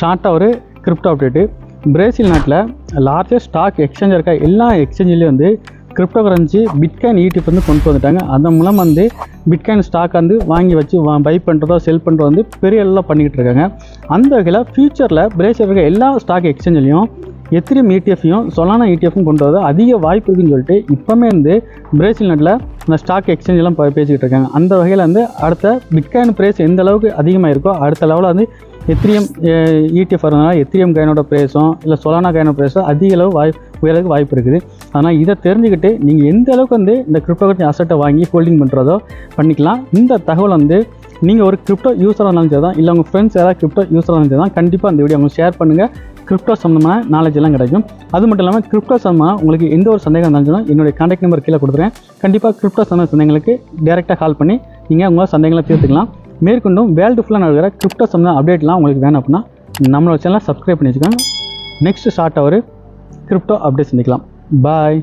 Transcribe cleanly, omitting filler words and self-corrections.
ஷார்ட்டாக ஒரு crypto update. Brazil நாட்டில் லார்ஜஸ்ட் ஸ்டாக் எக்ஸ்சேஞ்ச் இருக்க எல்லா எக்ஸ்சேஞ்சிலையும் வந்து கிரிப்டோ கரன்சி பிட்காயின் ETF வந்து கொண்டு வந்துட்டாங்க. அதன் மூலம் வந்து பிட்காயின் ஸ்டாக் வந்து வாங்கி வச்சு பை பண்ணுறதோ செல் பண்ணுறதோ வந்து பெரிய அளவில் பண்ணிக்கிட்டு இருக்காங்க. அந்த வகையில் ஃபியூச்சரில் பிரேசில் இருக்க எல்லா ஸ்டாக் எக்ஸ்சேஞ்சிலையும் எத்திரியம் ETFையும் சொலானா ETFும் கொண்டு வரது அதிக வாய்ப்பு இருக்குன்னு சொல்லிட்டு இப்போமே வந்து பிரேசில் நாட்டில் இந்த ஸ்டாக் எக்ஸ்சேஞ்செல்லாம் பேசிக்கிட்டு இருக்காங்க. அந்த வகையில் வந்து அடுத்த பிட்காயின் ப்ரைஸ் எந்த அளவுக்கு அதிகமாக இருக்கோ அடுத்த லெவலில் வந்து எத்திரியம் ETF வரதுனால எத்திரியம் காயினோட ப்ரைஸும் இல்லை சொலானா காயினோட ப்ரைஸும் அதிக அளவு உயரதுக்கு வாய்ப்பு இருக்குது. ஆனால் இதை தெரிஞ்சுக்கிட்டு நீங்கள் எந்த அளவுக்கு வந்து இந்த கிரிப்டோ கரன்சி அசட்டை வாங்கி ஹோல்டிங் பண்ணுறதோ பண்ணிக்கலாம். இந்த தகவல் வந்து நீங்கள் ஒரு கிரிப்டோ யூஸராக இருந்தாலும் சரி தான், இல்லை உங்கள் ஃப்ரெண்ட்ஸ் யாராவது கிரிப்டோ யூஸராக இருந்தாலும் சரி தான், கண்டிப்பாக அந்த வீடியோ உங்களுக்கு ஷேர் பண்ணுங்கள். கிரிப்டோ சம்மந்தமான நாலேஜ் எல்லாம் கிடைக்கும். அது மட்டும் இல்லாமல் கிரிப்டோ சம்மந்தமாக உங்களுக்கு எந்த ஒரு சந்தேகம் இருந்தாலும் என்னுடைய கான்டாக்ட் நம்பர் கீழே கொடுத்துருக்கேன். கண்டிப்பாக கிரிப்டோ சம்மந்த சந்தேகங்களுக்கு டேரெக்டாக கால் பண்ணி நீங்கள் உங்களோட சந்தேகங்களை தீர்த்துக்கலாம். மேற்கொண்டும் வேர்ல்டு ஃபுல்லாக நடக்கிற கிரிப்டோ சம்மந்த அப்டேட்லாம் உங்களுக்கு வேணும் அப்படின்னா நம்மளோட சேனலை சப்ஸ்கிரைப் பண்ணி வச்சுக்கோங்க. நெக்ஸ்ட் ஷார்ட்டாக ஒரு கிரிப்டோ அப்டேட் சந்திக்கலாம். பாய்.